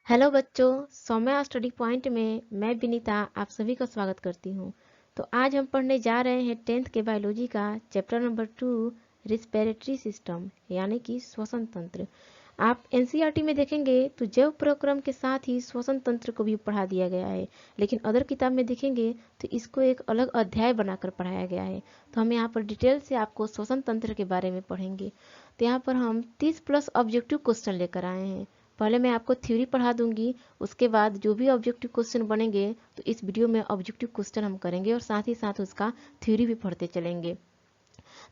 Hello बच्चों, Saumya study point में मैं विनीता आप सभी का स्वागत करती हूँ। तो आज हम पढ़ने जा रहे हैं 10th के बायोलॉजी का चैप्टर नंबर 2 रिस्पिरेटरी सिस्टम यानी कि श्वसन तंत्र। आप एनसीईआरटी में देखेंगे तो जैव प्रक्रम के साथ ही श्वसन तंत्र को भी पढ़ा दिया गया है, लेकिन अदर किताब में देखेंगे तो इसको एक अलग अध्याय बनाकर पढ़ाया गया है। तो हम यहाँ पर डिटेल से आपको श्वसन तंत्र के बारे में पढ़ेंगे। तो यहाँ पर हम 30+ ऑब्जेक्टिव क्वेश्चन लेकर आए हैं। पहले मैं आपको थ्योरी पढ़ा दूंगी, उसके बाद जो भी ऑब्जेक्टिव क्वेश्चन बनेंगे तो इस वीडियो में ऑब्जेक्टिव क्वेश्चन हम करेंगे और साथ ही साथ उसका थ्योरी भी पढ़ते चलेंगे।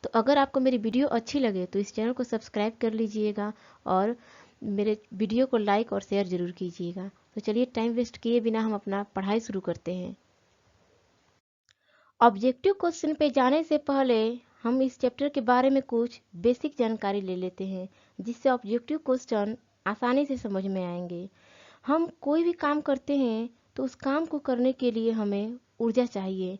तो अगर आपको मेरी वीडियो अच्छी लगे तो इस चैनल को सब्सक्राइब कर लीजिएगा और मेरे वीडियो को लाइक और शेयर जरूर कीजिएगा। तो चलिए टाइम वेस्ट किए बिना हम अपना पढ़ाई शुरू करते हैं। ऑब्जेक्टिव क्वेश्चन पे जाने से पहले हम इस चैप्टर के बारे में कुछ बेसिक जानकारी ले लेते हैं, जिससे ऑब्जेक्टिव क्वेश्चन आसानी से समझ में आएंगे। हम कोई भी काम करते हैं तो उस काम को करने के लिए हमें ऊर्जा चाहिए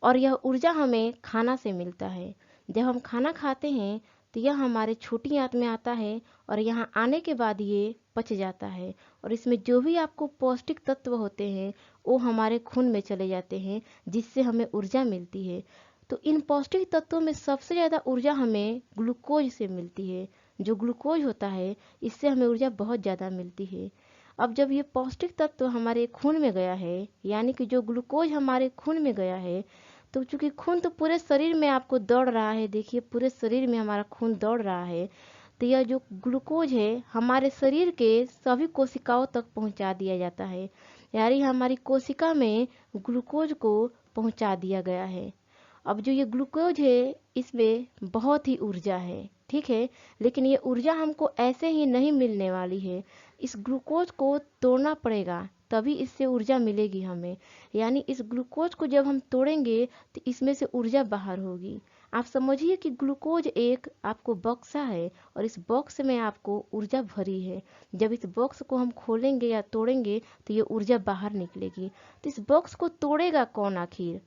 और यह ऊर्जा हमें खाना से मिलता है। जब हम खाना खाते हैं तो यह हमारे छोटी आंत में आता है और यहाँ आने के बाद ये पच जाता है और इसमें जो भी आपको पौष्टिक तत्व होते हैं वो हमारे खून में चले जाते हैं, जिससे हमें ऊर्जा मिलती है। तो इन पौष्टिक तत्वों में सबसे ज़्यादा ऊर्जा हमें ग्लूकोज से मिलती है। जो ग्लूकोज होता है इससे हमें ऊर्जा बहुत ज़्यादा मिलती है। अब जब ये पौष्टिक तत्व हमारे खून में गया है, यानी कि जो ग्लूकोज हमारे खून में गया है, तो चूंकि खून तो पूरे शरीर में आपको दौड़ रहा है, देखिए पूरे शरीर में हमारा खून दौड़ रहा है, तो यह जो ग्लूकोज है हमारे शरीर के सभी कोशिकाओं तक पहुंचा दिया जाता है, यानी हमारी कोशिका में ग्लूकोज को पहुंचा दिया गया है। अब जो ये ग्लूकोज है इसमें बहुत ही ऊर्जा है, ठीक है, लेकिन ये ऊर्जा हमको ऐसे ही नहीं मिलने वाली है। इस ग्लूकोज को तोड़ना पड़ेगा, तभी इससे ऊर्जा मिलेगी हमें। यानी इस ग्लूकोज को जब हम तोड़ेंगे तो इसमें से ऊर्जा बाहर होगी। आप समझिए कि ग्लूकोज एक आपको बक्सा है और इस बॉक्स में आपको ऊर्जा भरी है। जब इस बॉक्स को हम खोलेंगे या तोड़ेंगे तो ये ऊर्जा बाहर निकलेगी। तो इस बॉक्स को तोड़ेगा कौन आखिर?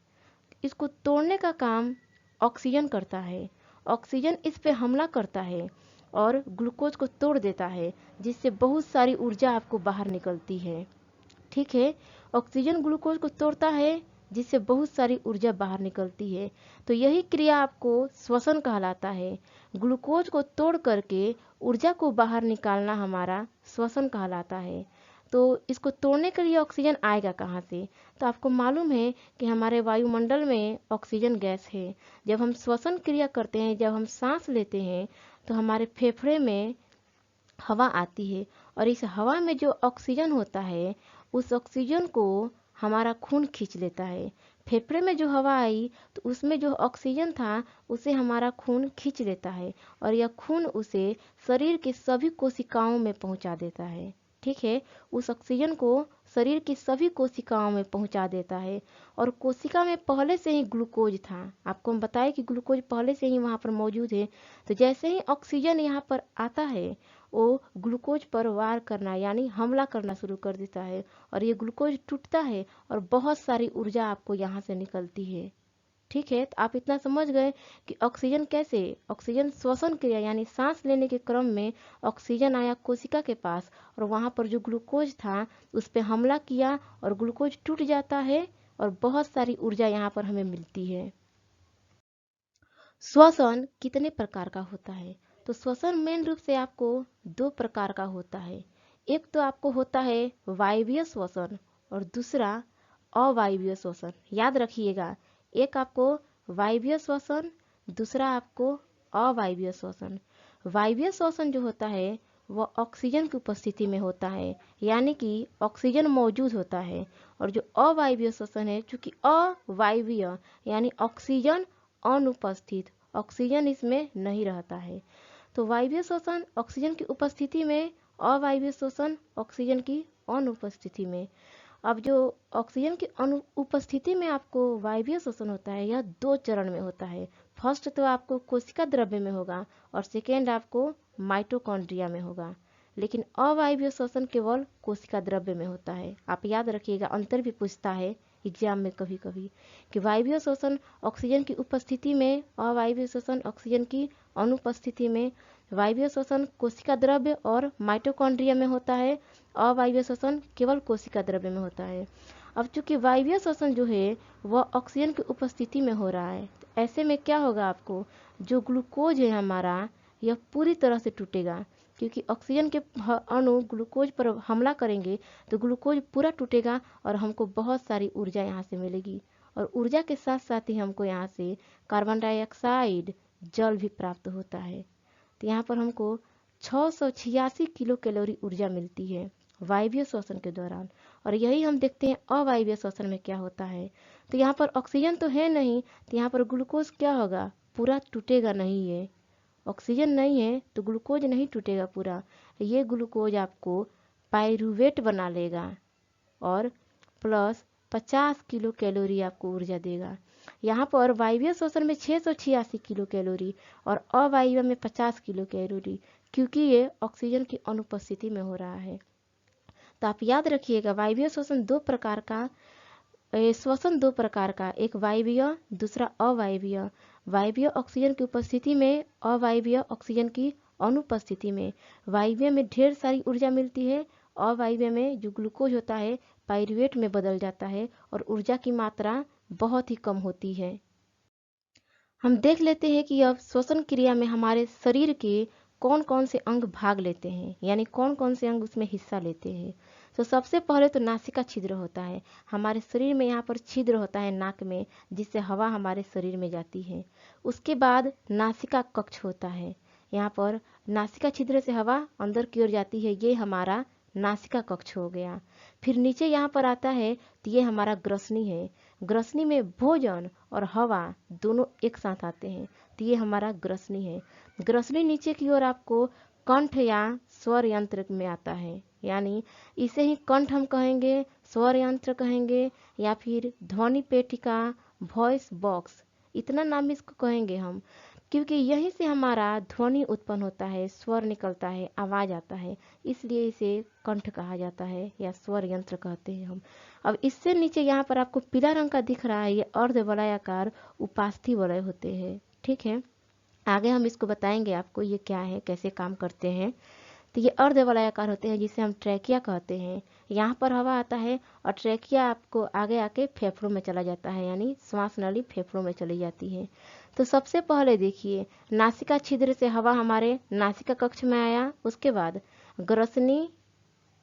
इसको तोड़ने का काम ऑक्सीजन करता है। ऑक्सीजन इस पे हमला करता है और ग्लूकोज को तोड़ देता है, जिससे बहुत सारी ऊर्जा आपको बाहर निकलती है, ठीक है। ऑक्सीजन ग्लूकोज को तोड़ता है जिससे बहुत सारी ऊर्जा बाहर निकलती है। तो यही क्रिया आपको श्वसन कहलाता है। ग्लूकोज को तोड़ करके ऊर्जा को बाहर निकालना हमारा श्वसन कहलाता है। तो इसको तोड़ने के लिए ऑक्सीजन आएगा कहाँ से? तो आपको मालूम है कि हमारे वायुमंडल में ऑक्सीजन गैस है। जब हम श्वसन क्रिया करते हैं, जब हम सांस लेते हैं, तो हमारे फेफड़े में हवा आती है और इस हवा में जो ऑक्सीजन होता है उस ऑक्सीजन को हमारा खून खींच लेता है। फेफड़े में जो हवा आई तो उसमें जो ऑक्सीजन था उसे हमारा खून खींच लेता है और यह खून उसे शरीर के सभी कोशिकाओं में पहुंचा देता है, ठीक है। उस ऑक्सीजन को शरीर की सभी कोशिकाओं में पहुंचा देता है और कोशिका में पहले से ही ग्लूकोज था। आपको हम बताएं कि ग्लूकोज पहले से ही वहाँ पर मौजूद है। तो जैसे ही ऑक्सीजन यहाँ पर आता है वो ग्लूकोज पर वार करना यानी हमला करना शुरू कर देता है और ये ग्लूकोज टूटता है और बहुत सारी ऊर्जा आपको यहाँ से निकलती है, ठीक है। तो आप इतना समझ गए कि ऑक्सीजन कैसे, ऑक्सीजन श्वसन क्रिया यानी सांस लेने के क्रम में ऑक्सीजन आया कोशिका के पास और वहाँ पर जो ग्लूकोज था उस पर हमला किया और ग्लूकोज टूट जाता है और बहुत सारी ऊर्जा यहाँ पर हमें मिलती है। श्वसन कितने प्रकार का होता है? तो श्वसन मेन रूप से आपको दो प्रकार का होता है। एक तो आपको होता है वायवीय श्वसन और दूसरा अवायवीय श्वसन। याद रखिएगा, एक आपको वायवीय श्वसन, दूसरा आपको अवायवीय श्वसन। वायवीय श्वसन जो होता है वह ऑक्सीजन की उपस्थिति में होता है, यानी कि ऑक्सीजन मौजूद होता है। और जो अवायवीय श्वसन है, चूंकि अवायवीय यानी ऑक्सीजन अनुपस्थित, ऑक्सीजन इसमें नहीं रहता है। तो वायवीय श्वसन ऑक्सीजन की उपस्थिति में, अवायवीय श्वसन ऑक्सीजन की अनुपस्थिति में। अब जो ऑक्सीजन की अनुपस्थिति में आपको वायवीय श्वसन होता है यह दो चरण में होता है। फर्स्ट तो आपको कोशिका द्रव्य में होगा और सेकेंड आपको माइटोकॉन्ड्रिया में होगा, लेकिन अवायवीय श्वसन केवल कोशिका द्रव्य में होता है। आप याद रखिएगा, अंतर भी पूछता है एग्जाम में कभी कभी कि वायवीय श्वसन ऑक्सीजन की उपस्थिति में, अवायवीय श्वसन ऑक्सीजन की अनुपस्थिति में। वायवीय श्वसन कोशिका द्रव्य और माइटोकॉन्ड्रिया में होता है, अवायवीय श्वसन केवल कोशिका द्रव्य में होता है। अब चूंकि वायवीय श्वसन जो है वह ऑक्सीजन की उपस्थिति में हो रहा है, तो ऐसे में क्या होगा, आपको जो ग्लूकोज है हमारा यह पूरी तरह से टूटेगा, क्योंकि ऑक्सीजन के अणु ग्लूकोज पर हमला करेंगे तो ग्लूकोज पूरा टूटेगा और हमको बहुत सारी ऊर्जा यहाँ से मिलेगी, और ऊर्जा के साथ साथ ही हमको यहाँ से कार्बन डाइऑक्साइड, जल भी प्राप्त होता है। तो यहाँ पर हमको 686 किलो कैलोरी ऊर्जा मिलती है वायवीय श्वसन के दौरान। और यही हम देखते हैं अवायवीय श्वसन में क्या होता है। तो यहाँ पर ऑक्सीजन तो है नहीं, तो यहाँ पर ग्लूकोज क्या होगा, पूरा टूटेगा नहीं है। ऑक्सीजन नहीं है तो ग्लूकोज नहीं टूटेगा पूरा, ये ग्लूकोज आपको पाइरूवेट बना लेगा और प्लस 50 किलो कैलोरी आपको ऊर्जा देगा। यहाँ पर वायवीय श्वसन में 686 किलो कैलोरी और अवायवीय में 50 किलो कैलोरी, क्योंकि ये ऑक्सीजन की अनुपस्थिति में हो रहा है। तो आप याद रखिएगा, वायवीय श्वसन दो प्रकार का, एक वायवीय, दूसरा अवायवीय। वायवीय ऑक्सीजन की उपस्थिति में, अवायवीय ऑक्सीजन की अनुपस्थिति में। वायवीय में ढेर सारी ऊर्जा मिलती है, अवायवीय में जो ग्लूकोज होता है पाइरूवेट में बदल जाता है और ऊर्जा की मात्रा बहुत ही कम होती है। हम देख लेते हैं कि अब श्वसन क्रिया में हमारे शरीर के कौन कौन से अंग भाग लेते हैं, यानी कौन कौन से अंग उसमें हिस्सा लेते हैं। तो सबसे पहले तो नासिका छिद्र होता है। हमारे शरीर में यहाँ पर छिद्र होता है नाक में, जिससे हवा हमारे शरीर में जाती है। उसके बाद नासिका कक्ष होता है, यहाँ पर नासिका छिद्र से हवा अंदर की ओर जाती है, ये हमारा नासिका कक्ष हो गया। फिर नीचे यहाँ पर आता है तो ये हमारा ग्रसनी है। ग्रसनी में भोजन और हवा दोनों एक साथ आते हैं, तो ये हमारा ग्रसनी है। ग्रसनी नीचे की ओर आपको कंठ या स्वर यंत्र में आता है, यानी इसे ही कंठ हम कहेंगे, स्वर यंत्र कहेंगे, या फिर ध्वनि पेटिका, वॉइस बॉक्स, इतना नाम इसको कहेंगे हम, क्योंकि यहीं से हमारा ध्वनि उत्पन्न होता है, स्वर निकलता है, आवाज आता है, इसलिए इसे कंठ कहा जाता है या स्वर यंत्र कहते हैं हम। अब इससे नीचे यहाँ पर आपको पीला रंग का दिख रहा है, ये अर्धवलयाकार उपास्थि वलय होते हैं। ठीक है, आगे हम इसको बताएंगे आपको ये क्या है, कैसे काम करते हैं। तो ये अर्धवलयाकार होते हैं, जिसे हम ट्रैकिया कहते हैं। यहाँ पर हवा आता है और ट्रैकिया आपको आगे आके फेफड़ों में चला जाता है, यानी श्वास नली फेफड़ों में चली जाती है। तो सबसे पहले देखिए, नासिका छिद्र से हवा हमारे नासिका कक्ष में आया, उसके बाद ग्रसनी,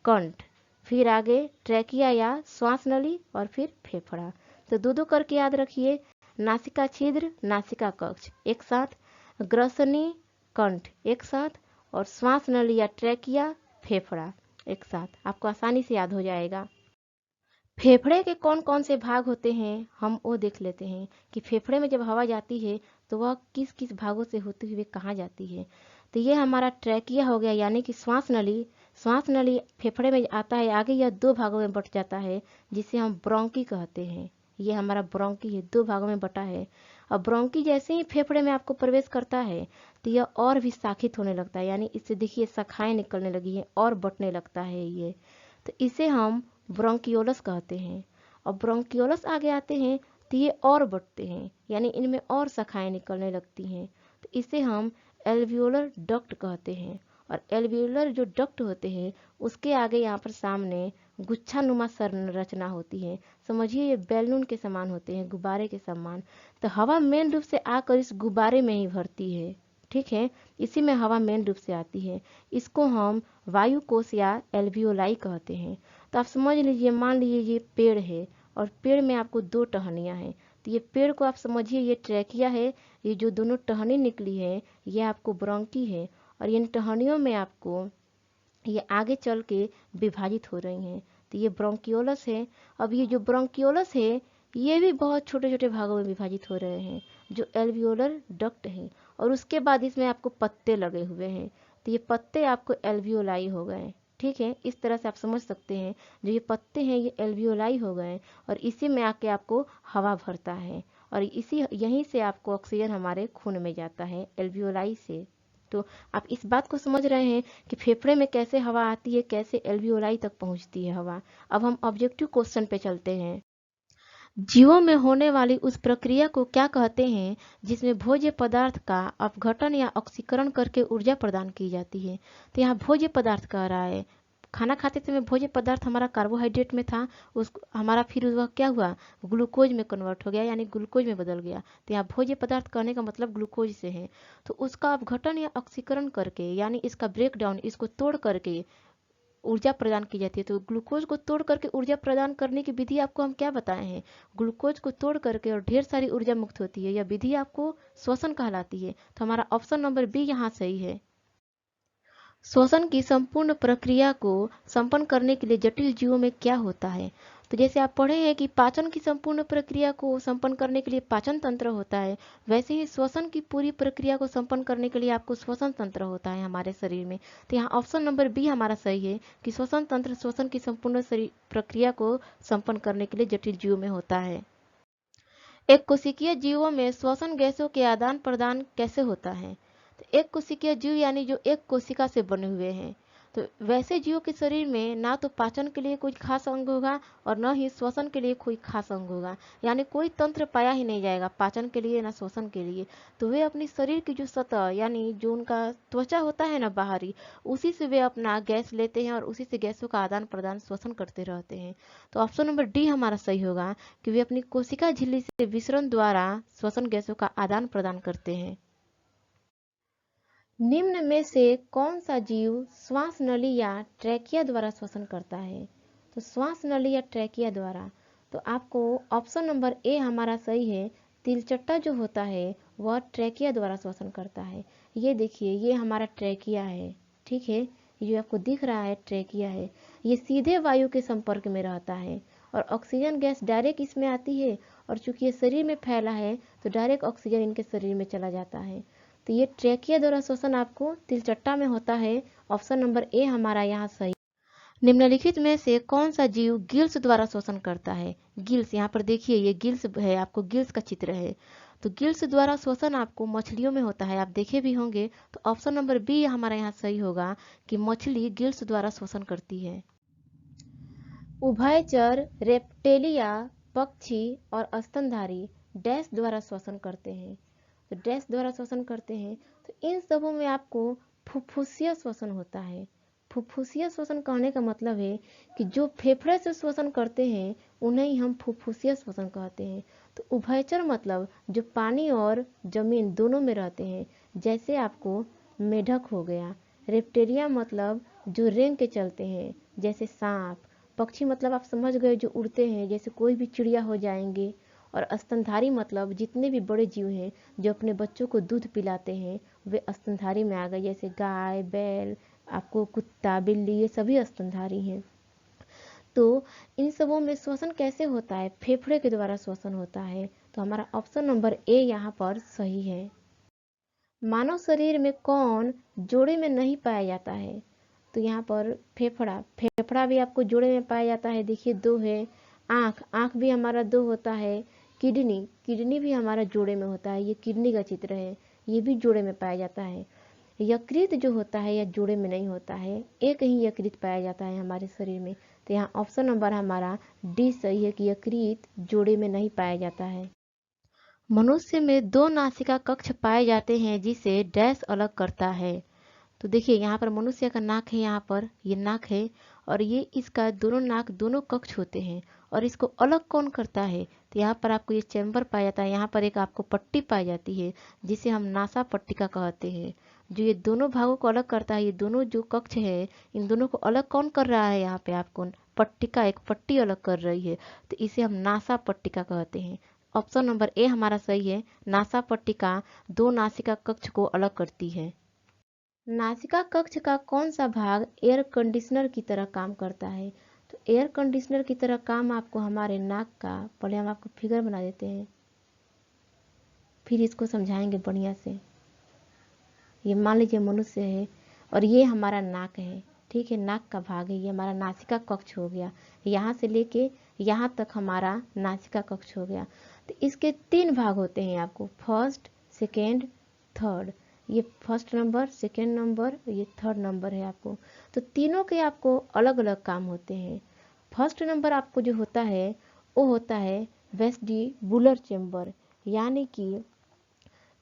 कंठ, फिर आगे ट्रैकिया या श्वास नली और फिर फेफड़ा। तो दो दो करके याद रखिए, नासिका छिद्र, नासिका कक्ष एक साथ, ग्रसनी, कंठ एक साथ, और श्वास नली या ट्रैकिया, फेफड़ा एक साथ। आपको आसानी से याद हो जाएगा। फेफड़े के कौन कौन से भाग होते हैं हम वो देख लेते हैं कि फेफड़े में जब हवा जाती है तो वह किस किस भागों से होते हुए कहाँ जाती है। तो ये हमारा ट्रैकिया हो गया, यानी कि श्वास नली। श्वास नली फेफड़े में आता है, आगे यह दो भागों में बट जाता है, जिसे हम ब्रोंकी कहते हैं। ये हमारा ब्रोंकी है, दो भागों में बटा है। अब ब्रोंकी जैसे ही फेफड़े में आपको प्रवेश करता है तो यह और भी शाखित होने लगता है, यानी इससे देखिए शाखाएं निकलने लगी है और बटने लगता है ये। तो इसे हम ब्रोंकियोलस कहते हैं। और ब्रोंकियोलस आगे आते हैं तो ये और बढ़ते हैं, यानी इनमें और शाखाएं निकलने लगती हैं, तो इसे हम एल्वियोलर डक्ट कहते हैं। और एल्वियोलर जो डक्ट होते हैं उसके आगे यहाँ पर सामने गुच्छानुमा संरचना होती है। समझिए ये बैलून के समान होते हैं, गुब्बारे के समान। तो हवा मेन रूप से आकर इस गुब्बारे में ही भरती है। ठीक है, इसी में हवा मेन रूप से आती है। इसको हम वायु कोश या एल्वियोलाई कहते हैं। तो आप समझ लीजिए, मान लीजिए ये पेड़ है और पेड़ में आपको दो टहनियाँ हैं, तो ये पेड़ को आप समझिए ये ट्रैकिया है, ये जो दोनों टहनी निकली है ये आपको ब्रोंकी है, और इन टहनियों में आपको ये आगे चल के विभाजित हो रही हैं, तो ये ब्रोंकियोलस है। अब ये जो ब्रोंकियोलस है ये भी बहुत छोटे छोटे भागों में विभाजित हो रहे हैं, जो एल्वियोलर डक्ट है। और उसके बाद इसमें आपको पत्ते लगे हुए हैं, तो ये पत्ते आपको एल्वियोलाई हो गए। ठीक है, इस तरह से आप समझ सकते हैं, जो ये पत्ते हैं ये एल्वियोलाई हो गए, और इसी में आके आपको हवा भरता है, और इसी यहीं से आपको ऑक्सीजन हमारे खून में जाता है, एल्वियोलाई से। तो आप इस बात को समझ रहे हैं कि फेफड़े में कैसे हवा आती है, कैसे एल्वियोलाई तक पहुंचती है हवा। अब हम ऑब्जेक्टिव क्वेश्चन पे चलते हैं। जीवों में होने वाली उस प्रक्रिया को क्या कहते हैं जिसमें भोज्य पदार्थ का अपघटन या ऑक्सीकरण करके ऊर्जा प्रदान की जाती है। तो यहाँ भोज्य पदार्थ कह रहा है। खाना खाते समय भोज्य पदार्थ हमारा कार्बोहाइड्रेट में था, उस हमारा फिर वह क्या हुआ, ग्लूकोज में कन्वर्ट हो गया, यानी ग्लूकोज में बदल गया। तो यहाँ भोज्य पदार्थ कहने का मतलब ग्लूकोज से है। तो उसका अपघटन या ऑक्सीकरण करके, यानी इसका ब्रेक डाउन, इसको तोड़ करके ऊर्जा प्रदान की जाती है। तो ग्लूकोज को तोड़ करके ऊर्जा प्रदान करने की विधि आपको हम क्या बताए हैं, ग्लूकोज को तोड़ करके और ढेर सारी ऊर्जा मुक्त होती है। यह विधि आपको श्वसन कहलाती है। तो हमारा ऑप्शन नंबर बी यहाँ सही है। श्वसन की संपूर्ण प्रक्रिया को संपन्न करने के लिए जटिल जीवों में क्या होता है। तो जैसे आप पढ़े हैं कि पाचन की संपूर्ण प्रक्रिया को संपन्न करने के लिए पाचन तंत्र होता है, वैसे ही श्वसन की पूरी प्रक्रिया को संपन्न करने के लिए आपको श्वसन तंत्र होता है हमारे शरीर में। तो यहाँ ऑप्शन नंबर बी हमारा सही है कि श्वसन तंत्र श्वसन की संपूर्ण प्रक्रिया को संपन्न करने के लिए जटिल जीवों में होता है। एक कोशिकीय जीवों में श्वसन गैसों के आदान प्रदान कैसे होता है। तो एक कोशिकीय जीव यानी जो एक कोशिका से बने हुए हैं। तो वैसे जीवों के शरीर में ना तो पाचन के लिए कोई खास अंग होगा और न ही श्वसन के लिए कोई खास अंग होगा, यानी कोई तंत्र पाया ही नहीं जाएगा पाचन के लिए ना श्वसन के लिए। तो वे अपनी शरीर की जो सतह यानी जो उनका त्वचा होता है ना बाहरी, उसी से वे अपना गैस लेते हैं और उसी से गैसों का आदान प्रदान श्वसन करते रहते हैं। तो ऑप्शन नंबर डी हमारा सही होगा कि वे अपनी कोशिका झिल्ली से विसरण द्वारा श्वसन गैसों का आदान प्रदान करते हैं। निम्न में से कौन सा जीव श्वास नली या ट्रैकिया द्वारा श्वसन करता है। तो श्वास नली या ट्रैकिया द्वारा, तो आपको ऑप्शन नंबर ए हमारा सही है। तिलचट्टा जो होता है वह ट्रैकिया द्वारा श्वसन करता है। ये देखिए, ये हमारा ट्रैकिया है, ठीक है, ये आपको दिख रहा है ट्रैकिया है। ये सीधे वायु के संपर्क में रहता है और ऑक्सीजन गैस डायरेक्ट इसमें आती है, और चूंकि ये शरीर में फैला है तो डायरेक्ट ऑक्सीजन इनके शरीर में चला जाता है। तो ये ट्रैकिया द्वारा श्वसन आपको तिलचट्टा में होता है। ऑप्शन नंबर ए हमारा यहाँ सही। निम्नलिखित में से कौन सा जीव गिल्स द्वारा श्वसन करता है। गिल्स, यहाँ पर देखिए ये गिल्स है, आपको गिल्स का चित्र है। तो गिल्स द्वारा श्वसन आपको मछलियों में होता है, आप देखे भी होंगे। तो ऑप्शन नंबर बी हमारा यहाँ सही होगा कि मछली गिल्स द्वारा श्वसन करती है। उभयचर, रेप्टेलिया, पक्षी और स्तनधारी डैश द्वारा श्वसन करते हैं। तो डैश द्वारा श्वसन करते हैं, तो इन सबों में आपको फुफ्फुसीय श्वसन होता है। फुफ्फुसीय श्वसन कहने का मतलब है कि जो फेफड़े से श्वसन करते हैं उन्हें ही हम फुफ्फुसीय श्वसन कहते हैं। तो उभयचर मतलब जो पानी और जमीन दोनों में रहते हैं, जैसे आपको मेढक हो गया। रेप्टेलिया मतलब जो रेंग के चलते हैं, जैसे सांप। पक्षी मतलब आप समझ गए, जो उड़ते हैं, जैसे कोई भी चिड़िया हो जाएंगे। और स्तनधारी मतलब जितने भी बड़े जीव हैं जो अपने बच्चों को दूध पिलाते हैं, वे स्तनधारी में आ गए, जैसे गाय, बैल, आपको कुत्ता, बिल्ली, ये सभी स्तनधारी हैं। तो इन सबों में श्वसन कैसे होता है, फेफड़े के द्वारा श्वसन होता है। तो हमारा ऑप्शन नंबर ए यहाँ पर सही है। मानव शरीर में कौन जोड़े में नहीं पाया जाता है। तो यहाँ पर फेफड़ा, फेफड़ा भी आपको जोड़े में पाया जाता है, देखिए दो है। आँख, आँख भी हमारा दो होता है। किडनी, किडनी भी हमारा जोड़े में होता है, ये किडनी का चित्र है, ये भी जोड़े में पाया जाता है। यकृत जो होता है यह जोड़े में नहीं होता है, एक ही यकृत पाया जाता है हमारे शरीर में। तो यहाँ ऑप्शन नंबर हमारा डी सही है कि यकृत जोड़े में नहीं पाया जाता है। मनुष्य में दो नासिका कक्ष पाए जाते हैं जिसे डैश अलग करता है। तो देखिए यहाँ पर मनुष्य का नाक है, यहाँ पर ये नाक है और ये इसका दोनों नाक दोनों कक्ष होते हैं, और इसको अलग कौन करता है। तो यहाँ पर आपको ये चैम्बर पाया जाता है, यहाँ पर एक आपको पट्टी पाई जाती है जिसे हम नासा पट्टिका कहते हैं। जो ये दोनों भागों को अलग करता है, ये दोनों जो कक्ष है इन दोनों को अलग कौन कर रहा है, यहाँ पे आपको पट्टिका, एक पट्टी अलग कर रही है, तो इसे हम नासा पट्टिका कहते हैं। ऑप्शन नंबर ए हमारा सही है, नासा पट्टिका दो नासिका कक्ष को अलग करती है। नासिका कक्ष का कौन सा भाग एयर कंडीशनर की तरह काम करता है। तो एयर कंडीशनर की तरह काम आपको हमारे नाक का, पहले हम आपको फिगर बना देते हैं, फिर इसको समझाएंगे बढ़िया से। ये मान लीजिए मनुष्य है और ये हमारा नाक है, ठीक है, नाक का भाग है, ये हमारा नासिका कक्ष हो गया। यहाँ से लेके यहाँ तक हमारा नासिका कक्ष हो गया। तो इसके तीन भाग होते हैं आपको, फर्स्ट, सेकेंड, थर्ड। ये फर्स्ट नंबर, सेकेंड नंबर, ये थर्ड नंबर है आपको। तो तीनों के आपको अलग अलग काम होते हैं। फर्स्ट नंबर आपको जो होता है वो होता है वेस्टिबुलर चेंबर, यानी कि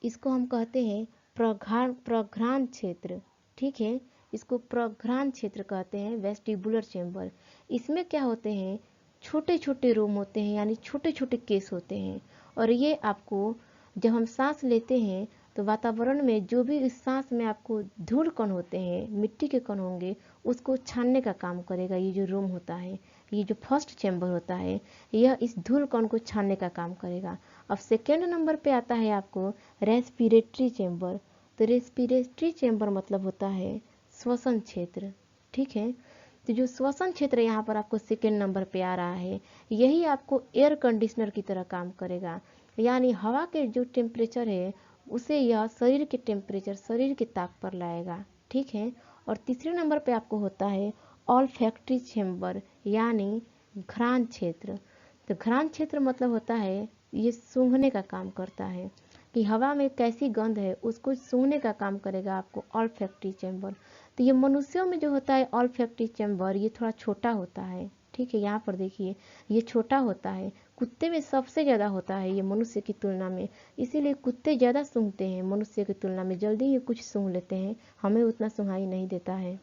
इसको हम कहते हैं प्रघ्राण क्षेत्र। ठीक है, इसको प्रघ्राण क्षेत्र कहते हैं, वेस्टिबुलर चेंबर। इसमें क्या होते हैं, छोटे छोटे रूम होते हैं, यानी छोटे छोटे केस होते हैं। और ये आपको जब हम सांस लेते हैं तो वातावरण में जो भी इस सांस में आपको धूल कण होते हैं, मिट्टी के कण होंगे, उसको छानने का काम करेगा। ये जो रूम होता है, ये जो फर्स्ट चैम्बर होता है, यह इस धूल कण को छानने का काम करेगा। अब सेकेंड नंबर पे आता है आपको रेस्पिरेटरी चैम्बर। तो रेस्पिरेटरी चैम्बर मतलब होता है श्वसन क्षेत्र। ठीक है, तो जो श्वसन क्षेत्र यहाँ पर आपको सेकेंड नंबर पे आ रहा है, यही आपको एयर कंडीशनर की तरह काम करेगा। यानी हवा के जो टेम्परेचर है उसे यह शरीर के टेम्परेचर, शरीर के ताप पर लाएगा। ठीक है, और तीसरे नंबर पे आपको होता है ऑल्फैक्टरी चैम्बर, यानी घ्राण क्षेत्र। तो घ्राण क्षेत्र मतलब होता है ये सूंघने का काम करता है कि हवा में कैसी गंध है उसको सूंघने का काम करेगा आपको ऑल्फैक्टरी चैम्बर। तो ये मनुष्यों में जो होता है ऑल्फैक्टरी चैम्बर, ये थोड़ा छोटा होता है। ठीक है, यहाँ पर देखिए ये छोटा होता है, कुत्ते में सबसे ज़्यादा होता है ये मनुष्य की तुलना में। इसीलिए कुत्ते ज़्यादा सूंघते हैं मनुष्य की तुलना में, जल्दी ही कुछ सूंघ लेते हैं, हमें उतना सुंघाई नहीं देता है।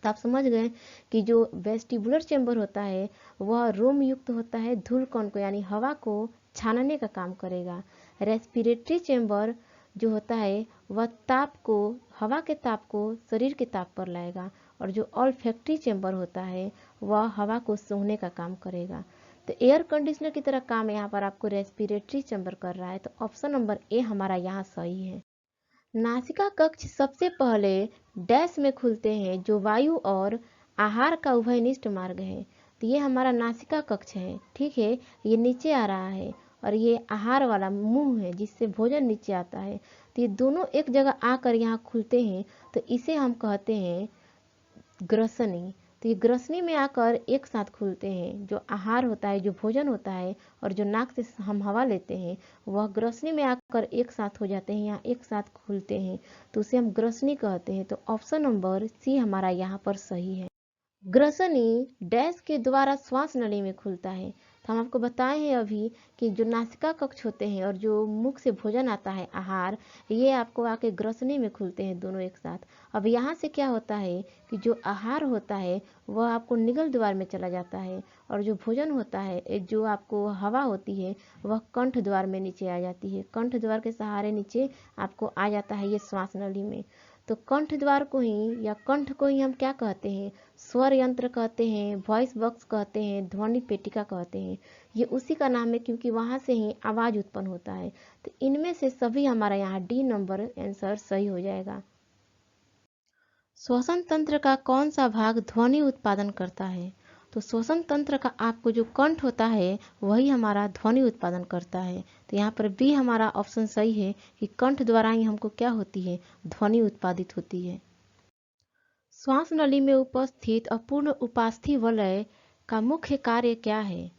तो आप समझ गए कि जो वेस्टिबुलर चैम्बर होता है वह रोम युक्त होता है, धूल कण को यानी हवा को छानने का काम करेगा। रेस्पिरेटरी चैम्बर जो होता है वह ताप को, हवा के ताप को शरीर के ताप पर लाएगा। और जो ऑल्फैक्टरी चैम्बर होता है वह हवा को सूंघने का काम करेगा। तो एयर कंडीशनर की तरह काम यहाँ पर आपको रेस्पिरेटरी चैम्बर कर रहा है। तो ऑप्शन नंबर ए हमारा यहाँ सही है। नासिका कक्ष सबसे पहले डैश में खुलते हैं, जो वायु और आहार का उभयनिष्ठ मार्ग है। तो ये हमारा नासिका कक्ष है। ठीक है, ये नीचे आ रहा है और ये आहार वाला मुंह है जिससे भोजन नीचे आता है। तो ये दोनों एक जगह आकर यहाँ खुलते हैं, तो इसे हम कहते हैं ग्रसनी। तो ये ग्रसनी में आकर एक साथ खुलते हैं। जो आहार होता है, जो भोजन होता है, और जो नाक से हम हवा लेते हैं, वह ग्रसनी में आकर एक साथ हो जाते हैं, यहाँ एक साथ खुलते हैं, तो उसे हम ग्रसनी कहते हैं। तो ऑप्शन नंबर सी हमारा यहाँ पर सही है। ग्रसनी डैश के द्वारा श्वास नली में खुलता है। तो हम आपको बताए हैं अभी कि जो नासिका कक्ष होते हैं और जो मुख से भोजन आता है आहार, ये आपको आके ग्रसनी में खुलते हैं दोनों एक साथ। अब यहाँ से क्या होता है कि जो आहार होता है वह आपको निगल द्वार में चला जाता है, और जो भोजन होता है, जो आपको हवा होती है, वह कंठ द्वार में नीचे आ जाती है। कंठ द्वार के सहारे नीचे आपको आ जाता है ये श्वास नली में। तो कंठ द्वार को ही या कंठ को ही हम क्या कहते हैं, स्वर यंत्र कहते हैं, वॉइस बॉक्स कहते हैं, ध्वनि पेटिका कहते हैं। ये उसी का नाम है क्योंकि वहाँ से ही आवाज़ उत्पन्न होता है। तो इनमें से सभी हमारा यहाँ डी नंबर आंसर सही हो जाएगा। श्वसन तंत्र का कौन सा भाग ध्वनि उत्पादन करता है? तो श्वसन तंत्र का आपको जो कंठ होता है वही हमारा ध्वनि उत्पादन करता है। तो यहाँ पर बी हमारा ऑप्शन सही है कि कंठ द्वारा ही हमको क्या होती है, ध्वनि उत्पादित होती है। श्वास नली में उपस्थित अपूर्ण उपास्थि वलय का मुख्य कार्य क्या है?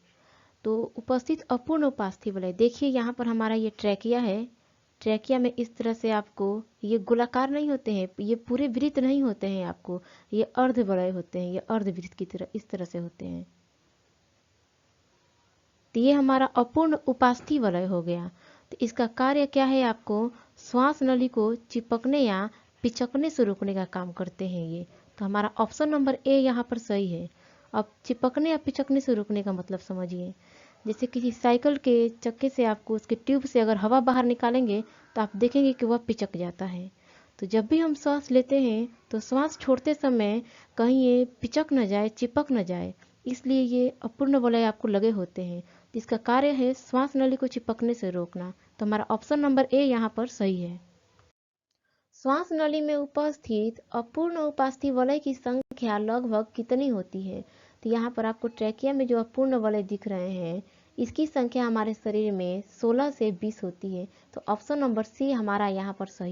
तो उपस्थित अपूर्ण उपास्थि वलय, देखिए यहाँ पर हमारा ये ट्रैकिया है। ट्रैकिया में इस तरह से आपको ये गोलाकार नहीं होते हैं, ये पूरे वृत्त नहीं होते हैं, आपको ये अर्ध वलय होते हैं, ये अर्धवृत्त की तरह इस तरह से होते हैं। तो ये हमारा अपूर्ण उपास्थि वलय हो गया। तो इसका कार्य क्या है, आपको श्वास नली को चिपकने या पिचकने से रोकने का काम करते हैं ये। तो हमारा ऑप्शन नंबर ए यहाँ पर सही है। अब चिपकने या पिचकने से रोकने का मतलब समझिए, जैसे किसी साइकिल के चक्के से आपको उसके ट्यूब से अगर हवा बाहर निकालेंगे तो आप देखेंगे कि वह पिचक जाता है। तो जब भी हम श्वास लेते हैं तो श्वास छोड़ते समय कहीं ये पिचक न जाए, चिपक न जाए, इसलिए ये अपूर्ण वलय आपको लगे होते हैं। तो इसका कार्य है श्वास नली को चिपकने से रोकना। तो हमारा ऑप्शन नंबर ए यहाँ पर सही है। श्वास नली में उपस्थित अपूर्ण उपास्थि वलय की संख्या लगभग कितनी होती है? तो यहाँ पर आपको ट्रैकिया में जो अपूर्ण वलय दिख रहे हैं, इसकी संख्या हमारे शरीर में 16 से 20 होती है। तो ऑप्शन नंबर सी हमारा यहाँ पर सही।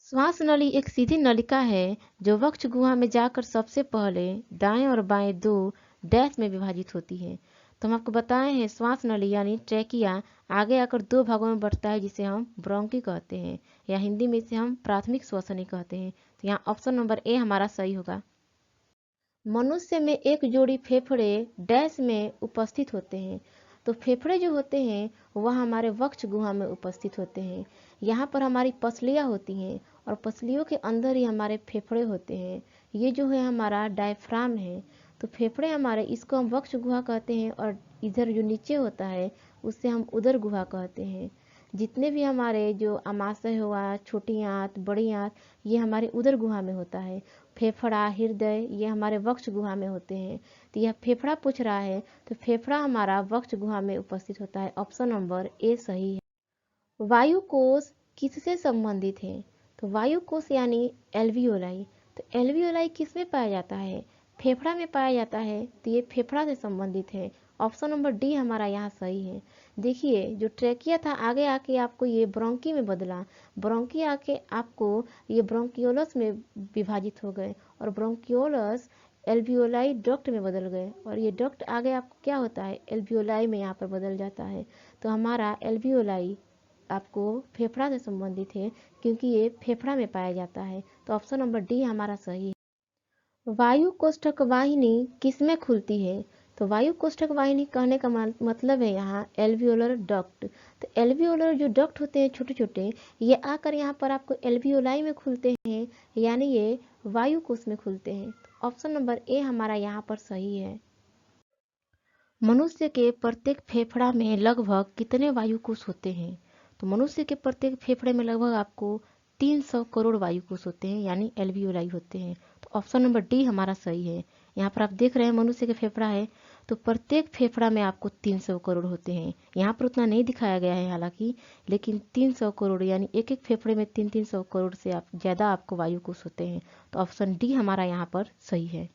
श्वास नली एक सीधी नलिका है जो वक्ष गुहा में जाकर सबसे पहले दाएं और बाएं दो डैश में विभाजित होती है। तो हम आपको बताए हैं श्वास नली यानी ट्रैकिया आगे आकर दो भागों में बढ़ता है, जिसे हम ब्रोंकी कहते हैं, या हिंदी में इसे हम प्राथमिक श्वसनी कहते हैं। तो यहाँ ऑप्शन नंबर ए हमारा सही होगा। मनुष्य में एक जोड़ी फेफड़े डैश में उपस्थित होते हैं। तो फेफड़े जो होते हैं वह हमारे वक्ष गुहा में उपस्थित होते हैं। यहाँ पर हमारी पसलियाँ होती हैं और पसलियों के अंदर ही हमारे फेफड़े होते हैं। ये जो है हमारा डायफ्राम है। तो फेफड़े हमारे, इसको हम वक्ष गुहा कहते हैं, और इधर जो नीचे होता है उससे हम उदर गुहा कहते हैं। जितने भी हमारे जो आमाशय हुआ, छोटी आंत, बड़ी आंत, ये हमारे उदर गुहा में होता है। फेफड़ा, हृदय, ये हमारे वक्ष गुहा में होते हैं। तो यह फेफड़ा पूछ रहा है, तो फेफड़ा हमारा वक्ष गुहा में उपस्थित होता है। ऑप्शन नंबर ए सही है। वायु कोश किससे संबंधित है? तो वायु कोश यानी एल्वियोलाई। तो एल्वियोलाई किस में पाया जाता है? फेफड़ा में पाया जाता है। तो ये फेफड़ा से संबंधित है। ऑप्शन नंबर डी हमारा यहाँ सही है। देखिए, जो ट्रेकिया था आगे आके आपको ये ब्रोंकी में बदला, ब्रोंकी आके आपको ये ब्रोंकियोलस में विभाजित हो गए, और ब्रोंकियोलस एल्वियोलाई डक्ट में बदल गए, और ये डक्ट आगे आपको क्या होता है, एल्वियोलाई में यहाँ पर बदल जाता है। तो हमारा एल्वियोलाई आपको फेफड़ा से संबंधित है, क्योंकि ये फेफड़ा में पाया जाता है। तो ऑप्शन नंबर डी हमारा सही है। वायु कोष्ठक वाहिनी किसमें खुलती है? तो वायु कोष्ठक वाहिनी कहने का मतलब है यहाँ एल्वियोलर डक्ट। तो एल्वियोलर जो डक्ट होते हैं छोटे छोटे, ये आकर यहाँ पर आपको एल्वियोलाई में खुलते हैं, यानी ये वायु कोष में खुलते हैं। तो ऑप्शन नंबर ए हमारा यहाँ पर सही है। मनुष्य के प्रत्येक फेफड़ा में लगभग कितने वायु कोष होते हैं? तो मनुष्य के प्रत्येक फेफड़े में लगभग आपको 300 करोड़ वायु कोष होते हैं, यानी एल्वियोलाई होते हैं। तो ऑप्शन नंबर डी हमारा सही है। यहाँ पर आप देख रहे हैं मनुष्य के फेफड़ा है, तो प्रत्येक फेफड़ा में आपको 300 करोड़ होते हैं। यहाँ पर उतना नहीं दिखाया गया है हालांकि, लेकिन 300 करोड़ यानी एक एक फेफड़े में 300 करोड़ से आप ज़्यादा आपको वायु कोष होते हैं। तो ऑप्शन डी हमारा यहाँ पर सही है।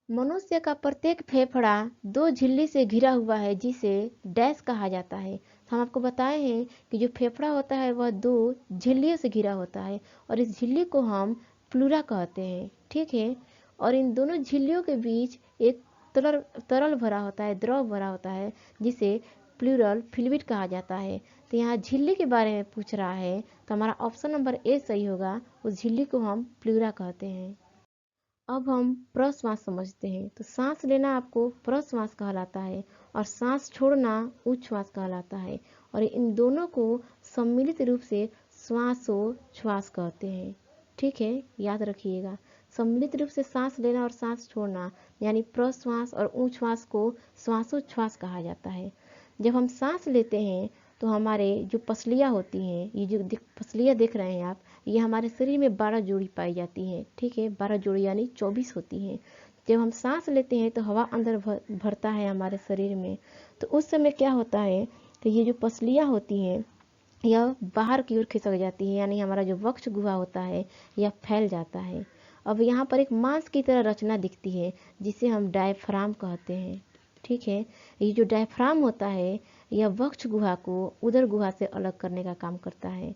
मनुष्य का प्रत्येक फेफड़ा 2 झिल्ली से घिरा हुआ है, जिसे डैश कहा जाता है। तो हम आपको बताए हैं कि जो फेफड़ा होता है वह 2 झिल्लियों से घिरा होता है, और इस झिल्ली को हम प्लूरा कहते हैं, ठीक है। और इन दोनों झिल्लियों के बीच एक तरल तरल भरा होता है, द्रव भरा होता है, जिसे प्लूरल फ्लूइड कहा जाता है। तो यहाँ झिल्ली के बारे में पूछ रहा है, तो हमारा ऑप्शन नंबर ए सही होगा। उस झिल्ली को हम प्लूरा कहते हैं। अब हम प्रश्वास समझते हैं। तो सांस लेना आपको प्रश्वास कहलाता है, और सांस छोड़ना उच्छ्वास कहलाता है, और इन दोनों को सम्मिलित रूप से श्वासोच्छ्वास कहते हैं, ठीक है, याद रखिएगा। सम्मिलित रूप से सांस लेना और सांस छोड़ना यानी प्रश्वास और उच्छ्वास को श्वासोच्छ्वास कहा जाता है। जब हम सांस लेते हैं तो हमारे जो पसलियाँ होती हैं, ये जो पसलियाँ देख रहे हैं आप, ये हमारे शरीर में 12 जोड़ी पाई जाती हैं, ठीक है, 12 जोड़ी यानी 24 होती हैं। जब हम सांस लेते हैं तो हवा अंदर भरता है हमारे शरीर में, तो उस समय क्या होता है, तो ये जो पसलियाँ होती हैं यह बाहर की ओर खिसक जाती है, यानी हमारा जो वक्ष गुहा होता है यह फैल जाता है। अब यहाँ पर एक मांस की तरह रचना दिखती है, जिसे हम डायफ्राम कहते हैं, ठीक है। ये जो डायफ्राम होता है यह वक्ष गुहा को उदर गुहा से अलग करने का काम करता है।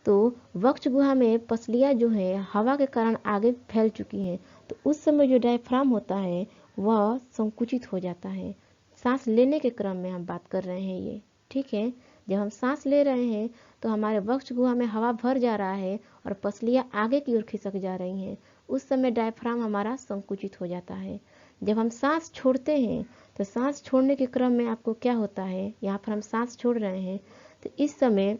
तो वक्ष गुहा में पसलियाँ जो है हवा के कारण आगे फैल चुकी हैं, तो उस समय जो डायफ्राम होता है वह संकुचित हो जाता है। सांस लेने के क्रम में हम बात कर रहे हैं ये, ठीक है। जब हम सांस ले रहे हैं तो हमारे वक्ष गुहा में हवा भर जा रहा है और पसलियाँ आगे की ओर खिसक जा रही हैं, उस समय डायफ्राम हमारा संकुचित हो जाता है। जब हम सांस छोड़ते हैं तो सांस छोड़ने के क्रम में आपको क्या होता है, यहाँ पर हम सांस छोड़ रहे हैं तो इस समय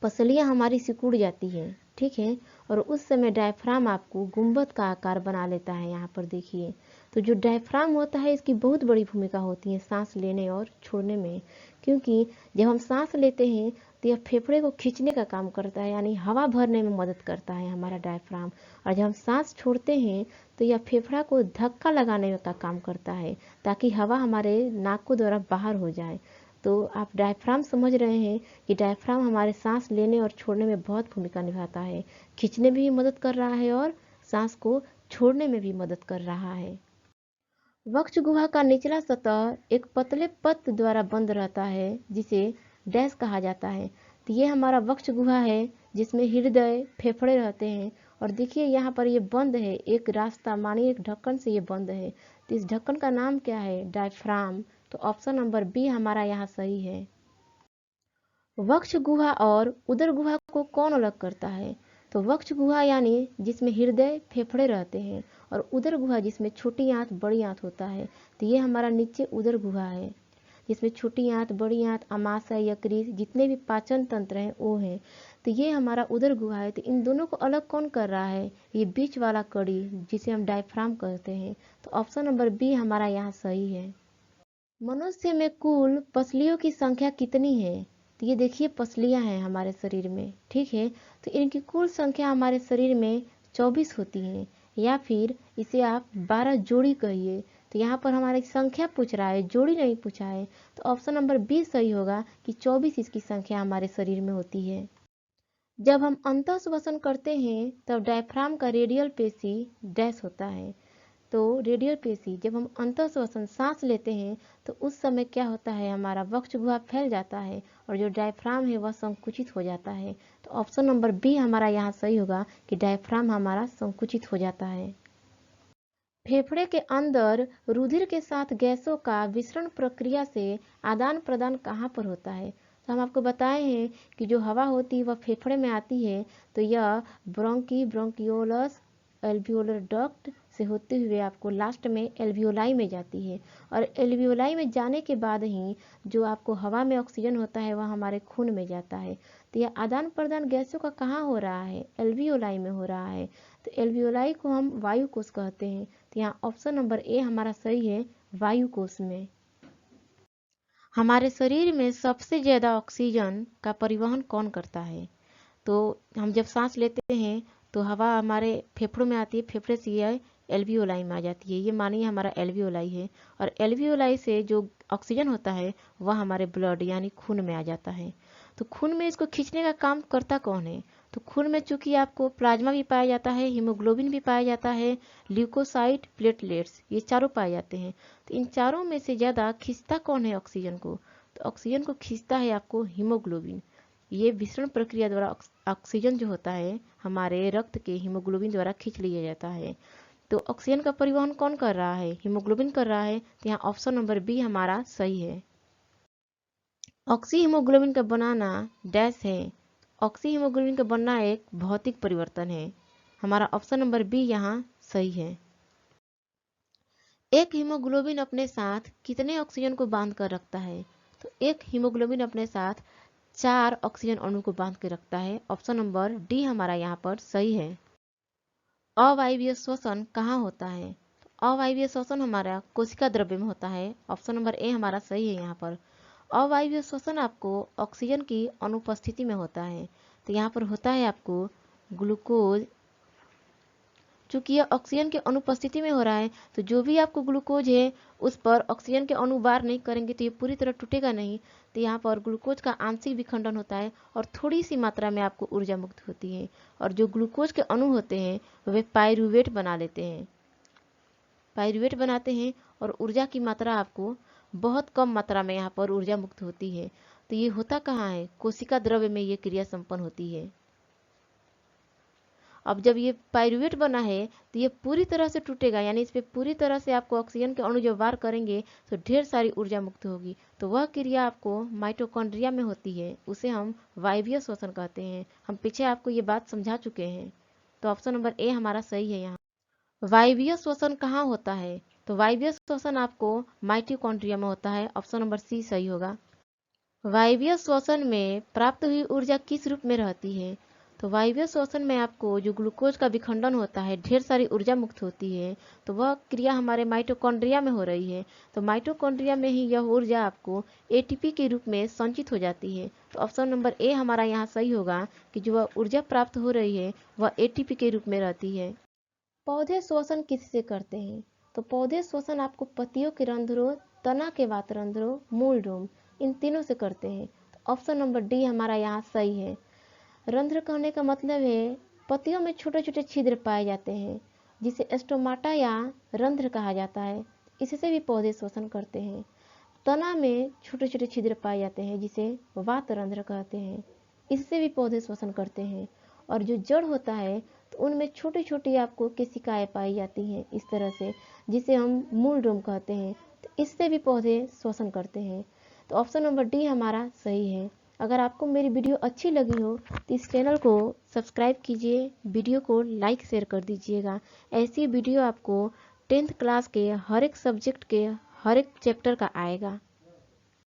पसलियाँ हमारी सिकुड़ जाती हैं, ठीक है, और उस समय डायफ्राम आपको गुंबद का आकार बना लेता है। यहाँ पर देखिए, तो जो डायफ्राम होता है इसकी बहुत बड़ी भूमिका होती है सांस लेने और छोड़ने में, क्योंकि जब हम सांस लेते हैं तो यह फेफड़े को खींचने का काम करता है, यानी हवा भरने में मदद करता है हमारा डायफ्राम, और जब हम सांस छोड़ते हैं तो यह फेफड़ा को धक्का लगाने का काम करता है, ताकि हवा हमारे नाक द्वारा बाहर हो जाए। तो आप डायफ्राम समझ रहे हैं कि डायफ्राम हमारे सांस लेने और छोड़ने में बहुत भूमिका निभाता है, खींचने में भी मदद कर रहा है और सांस को छोड़ने में भी मदद कर रहा है। वक्ष गुहा का निचला सतह एक पतले पत्त द्वारा बंद रहता है, जिसे डैश कहा जाता है। तो ये हमारा वक्ष गुहा है, जिसमें हृदय, फेफड़े रहते हैं, और देखिए यहाँ पर ये बंद है, एक रास्ता मानिए एक ढक्कन से ये बंद है। तो इस ढक्कन का नाम क्या है, डायफ्राम। तो ऑप्शन नंबर बी हमारा यहाँ सही है। वक्ष गुहा और उदर गुहा को कौन अलग करता है? तो वक्ष गुहा यानी जिसमें हृदय, फेफड़े रहते हैं, और उदर गुहा जिसमें छोटी आंत, बड़ी आंत होता है। तो ये हमारा नीचे उदर गुहा है। जिसमें छोटी आंत, बड़ी आंत, आमाशय, यकृत, जितने भी पाचन तंत्र हैं वो हैं। तो ये हमारा उदर गुहा है। तो इन दोनों को अलग कौन कर रहा है? ये बीच वाला कड़ी जिसे हम डायफ्राम कहते हैं। तो ऑप्शन नंबर बी हमारा यहाँ सही है। मनुष्य में कुल पसलियों की संख्या कितनी है? तो ये देखिए पसलियां हैं हमारे शरीर में, ठीक है। तो इनकी कुल संख्या हमारे शरीर में 24 होती है, या फिर इसे आप 12 जोड़ी कहिए। तो यहाँ पर हमारी संख्या पूछ रहा है, जोड़ी नहीं पूछा है। तो ऑप्शन नंबर बी सही होगा कि 24 इसकी संख्या हमारे शरीर में होती है। जब हम अंतः श्वसन करते हैं तब डायफ्राम का रेडियल पेशी डैश होता है। तो रेडियल पेशी, जब हम अंतः श्वसन सांस लेते हैं तो उस समय क्या होता है, हमारा वक्ष गुहा फैल जाता है और जो डायफ्राम है वह संकुचित हो जाता है। तो ऑप्शन नंबर बी हमारा यहाँ सही होगा कि डायफ्राम हमारा संकुचित हो जाता है। फेफड़े के अंदर रुधिर के साथ गैसों का विसरण प्रक्रिया से आदान प्रदान कहाँ पर होता है? तो हम आपको बताए हैं कि जो हवा होती है वह फेफड़े में आती है, तो यह ब्रोंकियोलस एल्वियोलर डक्ट से होते हुए आपको लास्ट में एल्वियोलाई में जाती है। और एल्वियोलाई में जाने के बाद ही जो आपको हवा में ऑक्सीजन होता है वह हमारे खून में जाता है। तो यह आदान प्रदान गैसों का कहाँ हो रहा है? एल्वियोलाई में हो रहा है। तो एल्वियोलाई को हम वायु कोश कहते हैं। तो यहाँ ऑप्शन नंबर ए हमारा सही है, वायु कोश में। हमारे शरीर में सबसे ज्यादा ऑक्सीजन का परिवहन कौन करता है? तो हम जब सांस लेते हैं तो हवा हमारे फेफड़ों में आती है, फेफड़े से यह एल्वियोलाई में आ जाती है। ये मानिए हमारा एल्वियोलाई है, और एल्वियोलाई से जो ऑक्सीजन होता है वह हमारे ब्लड यानी खून में आ जाता है। तो खून में इसको खींचने का काम करता कौन है? तो खून में चूंकि आपको प्लाज्मा भी पाया जाता है, हीमोग्लोबिन भी पाया जाता है, ल्यूकोसाइट, प्लेटलेट्स, ये चारों पाए जाते हैं। तो इन चारों में से ज़्यादा खींचता कौन है ऑक्सीजन को? तो ऑक्सीजन को खींचता है आपको हीमोग्लोबिन। ये विसरण प्रक्रिया द्वारा ऑक्सीजन जो होता है हमारे रक्त के हीमोग्लोबिन द्वारा खींच लिया जाता है। तो ऑक्सीजन का परिवहन कौन कर रहा है? हीमोग्लोबिन कर रहा है। तो यहाँ ऑप्शन नंबर बी हमारा सही है। ऑक्सी हीमोग्लोबिन का बनाना डैश है। ऑक्सी हीमोग्लोबिन का बनना एक भौतिक परिवर्तन है। हमारा ऑप्शन नंबर बी यहाँ सही है। एक हीमोग्लोबिन अपने साथ कितने ऑक्सीजन को बांध कर रखता है? तो एक हीमोग्लोबिन अपने साथ 4 ऑक्सीजन अणु को बांध के रखता है। ऑप्शन नंबर डी हमारा यहाँ पर सही है। अवायवीय श्वसन कहाँ होता है? तो अवायवीय श्वसन हमारा कोशिका द्रव्य में होता है। ऑप्शन नंबर ए हमारा सही है। यहाँ पर अवायवीय श्वसन आपको ऑक्सीजन की अनुपस्थिति में होता है। तो यहाँ पर होता है आपको ग्लूकोज। चूंकि यह ऑक्सीजन की अनुपस्थिति में हो रहा है तो जो भी आपको ग्लूकोज है उस पर ऑक्सीजन के अणु वार नहीं करेंगे तो ये पूरी तरह टूटेगा नहीं। तो यहाँ पर ग्लूकोज का आंशिक विखंडन होता है और थोड़ी सी मात्रा में आपको ऊर्जा मुक्त होती है। और जो ग्लूकोज के अणु होते हैं वे पायरुवेट बना लेते हैं, पायरुवेट बनाते हैं और ऊर्जा की मात्रा आपको बहुत कम मात्रा में यहाँ पर ऊर्जा मुक्त होती है। तो ये होता कहाँ है? कोशिका द्रव्य में ये क्रिया संपन्न होती है। अब जब ये पायरुवेट बना है तो ये पूरी तरह से टूटेगा, यानी इस पर पूरी तरह से आपको ऑक्सीजन के अणु जब वार करेंगे तो ढेर सारी ऊर्जा मुक्त होगी। तो वह क्रिया आपको माइटोकॉन्ड्रिया में होती है, उसे हम वायवीय श्वसन कहते हैं। हम पीछे आपको ये बात समझा चुके हैं। तो ऑप्शन नंबर ए हमारा सही है। यहाँ वायवीय श्वसन कहाँ होता है? तो वायवीय श्वसन आपको माइटोकॉन्ड्रिया में होता है। ऑप्शन नंबर सी सही होगा। वायवीय श्वसन में प्राप्त हुई ऊर्जा किस रूप में रहती है? तो वायवीय श्वसन में आपको जो ग्लूकोज का विखंडन होता है, ढेर सारी ऊर्जा मुक्त होती है। तो वह क्रिया हमारे माइटोकॉन्ड्रिया में हो रही है। तो माइटोकॉन्ड्रिया में ही यह ऊर्जा आपको एटीपी के रूप में संचित हो जाती है। तो ऑप्शन नंबर ए हमारा यहाँ सही होगा कि जो वह ऊर्जा प्राप्त हो रही है वह एटीपी के रूप में रहती है। पौधे श्वसन किससे करते हैं? तो पौधे श्वसन आपको पत्तियों के रंध्रों, तना के वातरंध्रों, मूल रोम, इन तीनों से करते हैं। तो ऑप्शन नंबर डी हमारा यहाँ सही है। रंध्र कहने का मतलब है पत्तियों में छोटे छोटे छिद्र पाए जाते हैं जिसे स्टोमाटा या रंध्र कहा जाता है। इससे भी पौधे श्वसन करते हैं। तना में छोटे छोटे छिद्र पाए जाते हैं जिसे वात रंध्र कहते हैं। इससे भी पौधे श्वसन करते हैं। और जो जड़ होता है तो उनमें छोटी छोटी आपको केशिकाएं पाई जाती हैं इस तरह से, जिसे हम मूल रोम कहते हैं। तो इससे भी पौधे श्वसन करते हैं। तो ऑप्शन नंबर डी हमारा सही है। अगर आपको मेरी वीडियो अच्छी लगी हो तो इस चैनल को सब्सक्राइब कीजिए, वीडियो को लाइक शेयर कर दीजिएगा। ऐसी वीडियो आपको 10th क्लास के हर एक सब्जेक्ट के हर एक चैप्टर का आएगा।